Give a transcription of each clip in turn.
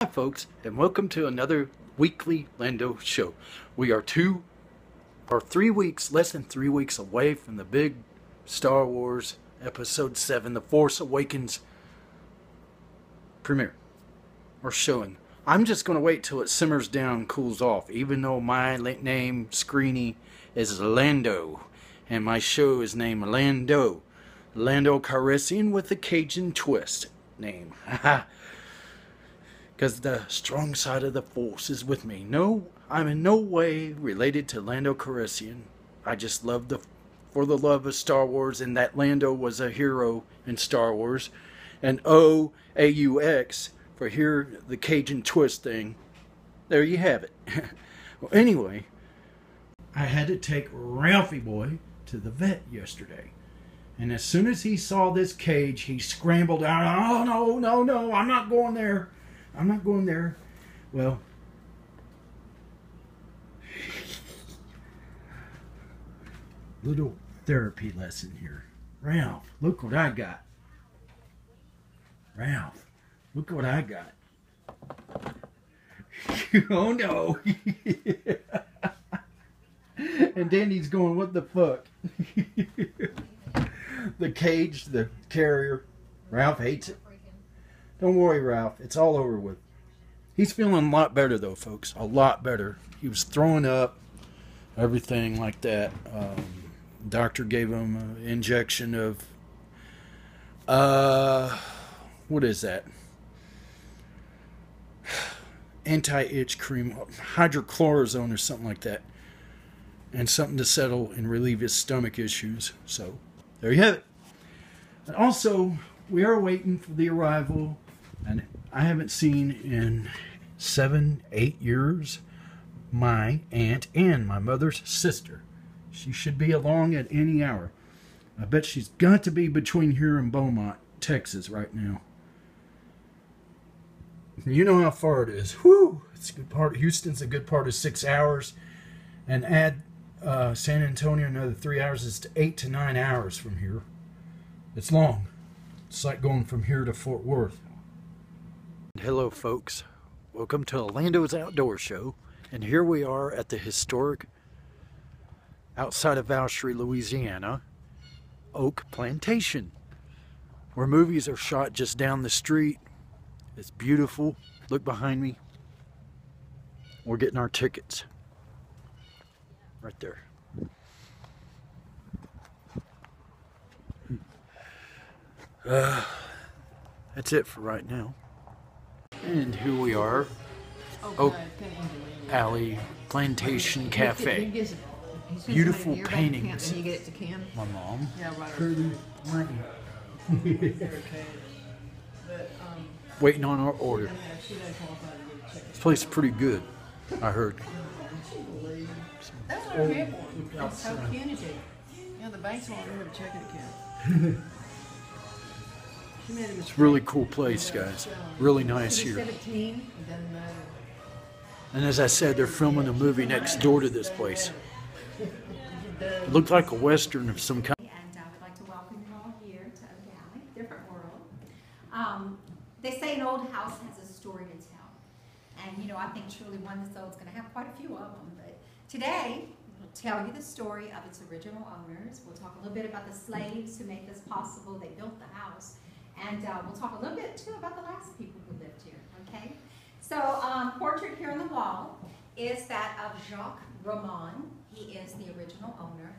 Hi folks, and welcome to another weekly Landaux show. We are 3 weeks, less than 3 weeks away from the big Star Wars Episode 7, The Force Awakens premiere, or showing. I'm just going to wait till it simmers down and cools off, even though my name, Screeny, is Landaux, and my show is named Landaux. Landaux Calrissian with the Cajun twist name. Haha. Because the strong side of the Force is with me. No, I'm in no way related to Landaux Calrissian. I just love for the love of Star Wars, and that Landaux was a hero in Star Wars. And O-A-U-X for here the Cajun twist thing. There you have it. Well, anyway, I had to take Ralphie boy to the vet yesterday. And as soon as he saw this cage, he scrambled out. Oh, no, I'm not going there. I'm not going there. Well, little therapy lesson here. Ralph, look what I got. Ralph, look what I got. Oh no. And Danny's going, what the fuck? The cage, the carrier. Ralph hates it. Don't worry, Ralph. It's all over with. He's feeling a lot better, though, folks. A lot better. He was throwing up, everything like that. Doctor gave him an injection of, what is that? Anti-itch cream, hydrochlorozone or something like that. And something to settle and relieve his stomach issues. So, there you have it. And also, we are waiting for the arrival, and I haven't seen in 7-8 years, my aunt and my mother's sister. She should be along at any hour. I bet she's got to be between here and Beaumont, Texas right now. You know how far it is. Whew! It's a good part. Houston's a good part of 6 hours. And add San Antonio another 3 hours. It's 8 to 9 hours from here. It's long. It's like going from here to Fort Worth. Hello folks, welcome to Landaux's Outdoor Show, and here we are at the historic, outside of Vacherie, Louisiana, Oak Plantation, where movies are shot just down the street. It's beautiful. Look behind me. We're getting our tickets. Right there. That's it for right now. And here we are, Oak Alley Plantation Cafe. Beautiful paintings. My mom. Pretty waiting on our order. This place is pretty good, I heard. That's what I'm here for. It's so punitive. You know, the banks won't have a checking account. It's a really cool place, guys. Really nice here. And as I said, they're filming a movie next door to this place. It looked like a Western of some kind. And I would like to welcome you all here to Oak Alley, different world. They say an old house has a story to tell. And, you know, I think truly one that's old is going to have quite a few of them. But today, we'll tell you the story of its original owners. We'll talk a little bit about the slaves who made this possible. They built the house. And we'll talk a little bit, too, about the last people who lived here, okay? So, portrait here on the wall is that of Jacques Roman. He is the original owner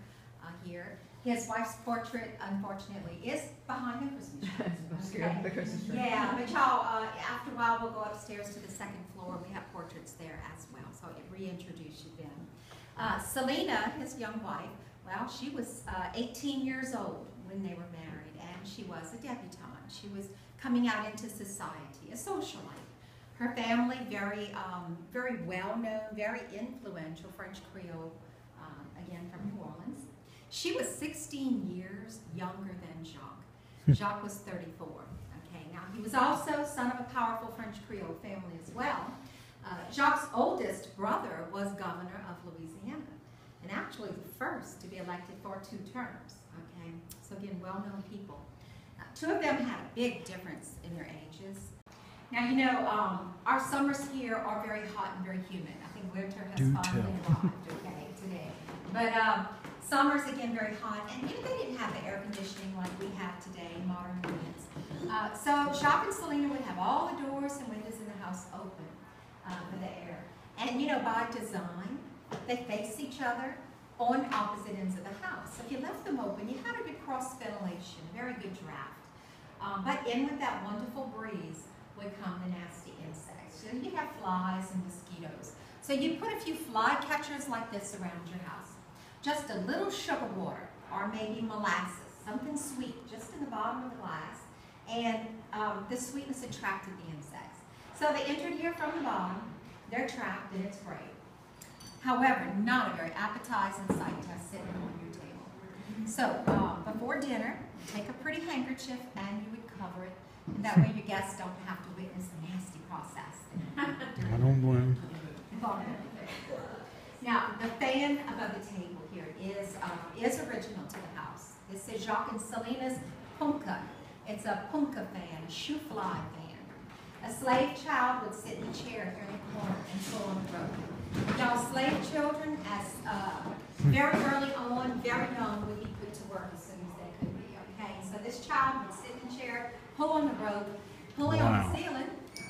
here. His wife's portrait, unfortunately, is behind the Christmas tree. Okay? The Christmas tree. Yeah, but y'all, after a while, we'll go upstairs to the second floor. We have portraits there as well, so I'll reintroduce you then. Selena, his young wife, well, she was 18 years old when they were married, and she was a debutante. She was coming out into society, a socialite. Her family, very well-known, very influential French Creole, again from New Orleans. She was 16 years younger than Jacques. Jacques was 34. Okay, now he was also son of a powerful French Creole family as well. Jacques' oldest brother was governor of Louisiana, and actually the first to be elected for 2 terms. Okay, so again, well-known people. Two of them had a big difference in their ages. Now, you know, our summers here are very hot and very humid. I think winter has finally arrived, okay, today. But summers, again, very hot. And you know, they didn't have the air conditioning like we have today, modern units. So Jacques and Selena would have all the doors and windows in the house open for the air. And, you know, by design, they face each other on opposite ends of the house. So if you left them open, you had a good cross ventilation, a very good draft. But in with that wonderful breeze would come the nasty insects. So you have flies and mosquitoes. So you put a few fly catchers like this around your house. Just a little sugar water or maybe molasses, something sweet just in the bottom of the glass. And the sweetness attracted the insects. So they entered here from the bottom, they're trapped and it's great. However, not a very appetizing sight to have sitting on your table. So before dinner, take a pretty handkerchief and you would cover it. And that way your guests don't have to witness the nasty process. I don't blame. Now, the fan above the table here is original to the house. This is Jacques and Selena's punka. It's a punka fan, a shoe fly fan. A slave child would sit in a chair here in the corner and pull on the rope. Now, slave children, as very early on, very young, would be put to work as soon as they could be, okay? So this child would sit in a chair, pull on the rope, pulling on the ceiling,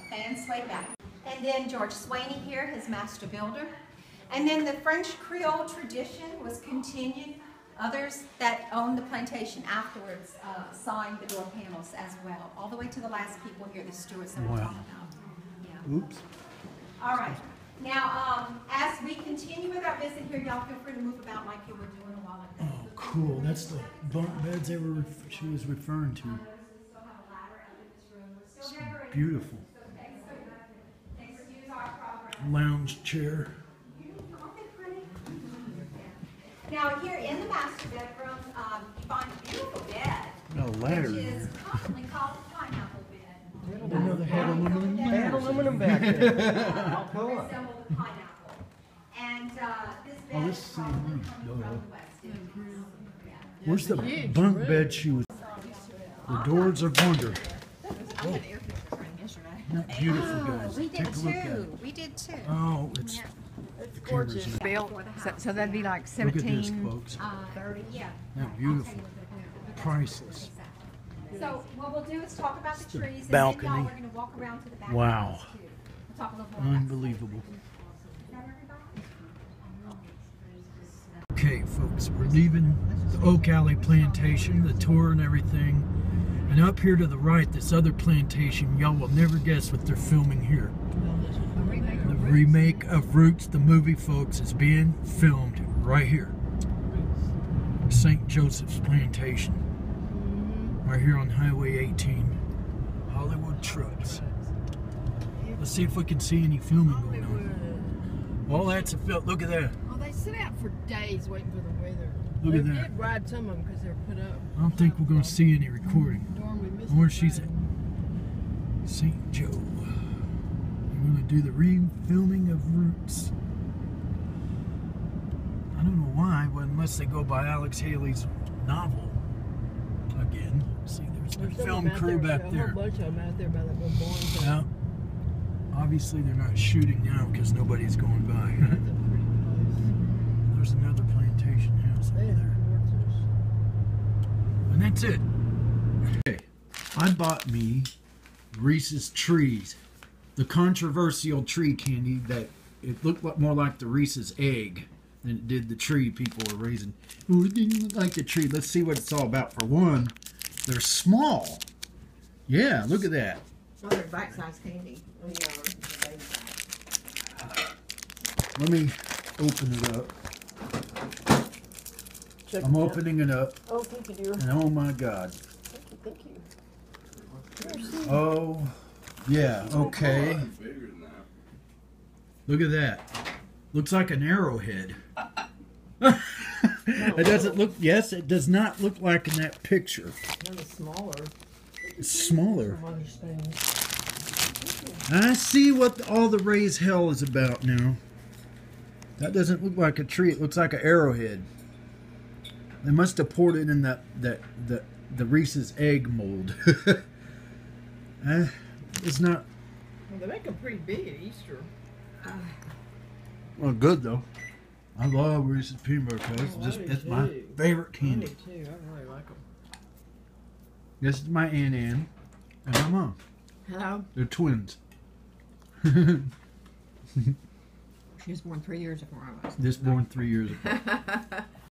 fan sway back. And then George Swaney here, his master builder. And then the French Creole tradition was continued. Others that owned the plantation afterwards signed the door panels as well, all the way to the last people here, the stewards that we're talking about. Yeah. Oops. All right. Now, as we continue with our visit here, y'all feel free to move about like you were doing a while ago. Oh, cool. That's the bunk beds she was referring to. It's beautiful. Lounge chair. Now, here in the master bedroom, you find a beautiful bed, Got a ladder which in is there. commonly called the pineapple bed. I didn't know they had aluminum. They had aluminum back there. Resemble the pineapple. And this bed Oh, this is is the probably room. coming from the West Indies. Yeah. Where's the bunk bed she was? The doors are wonder. Oh. Not beautiful, guys. We Take did a look at it. too. We did too. Oh, it's Gorgeous. Built, so that'd be like look at this, 17. folks. 30, yeah. Not beautiful. Priceless. So what we'll do is talk about the trees, and balcony. then y'all are going to walk around to the back. Wow. Of the house, too. We'll talk a little more about Unbelievable. Is that everybody? Okay, folks, we're leaving the Oak Alley Plantation, the tour and everything. And up here to the right, this other plantation, y'all will never guess what they're filming here. The remake of Roots, the movie, folks, is being filmed right here. St. Joseph's Plantation. Right here on Highway 18. Hollywood Trucks. Let's see if we can see any filming going on. Well, that's a film. Look at that. Oh, they sit out for days waiting for the weather. Look at They that. did ride some of them because they're put up. I don't think we're going to see any recording. Darn, we missed Where the she's at. train. St. Joe. We're going to do the re-filming of Roots. I don't know why, but unless they go by Alex Haley's novel again. See, there's the There's some film of them out crew there, back a there. whole bunch of them out there by that little barn thing. Yeah. Obviously, they're not shooting now because nobody's going by. That's a pretty place. There's another plantation house They over are there. gorgeous. And that's it. Okay, I bought me Reese's Trees, the controversial tree candy that it looked more like the Reese's egg than it did the tree people were raising. Ooh, it didn't look like the tree. Let's see what it's all about. For one, they're small. Yeah, look at that. Oh, they're bite-sized candy. Oh, yeah, the baby size. Let me open it up. Check I'm it out. opening it up, Oh, thank you, dear. and oh my God. Thank you. Oh, yeah, okay. Look at that. Looks like an arrowhead. It doesn't look, yes, it does not look like in that picture. Kind of smaller. It's smaller. From other things. I see what all the raised hell is about now. That doesn't look like a tree. It looks like an arrowhead. They must have poured it in the Reese's egg mold. It's not Well, they make them pretty big at Easter. Well, good though. I love Reese's peanut butter cups. Oh, I do It's my too. favorite I candy. do too. I really like them. This is my Aunt Ann and my mom. Hello. They're twins. She was born 3 years before I was. Just born 3 years ago.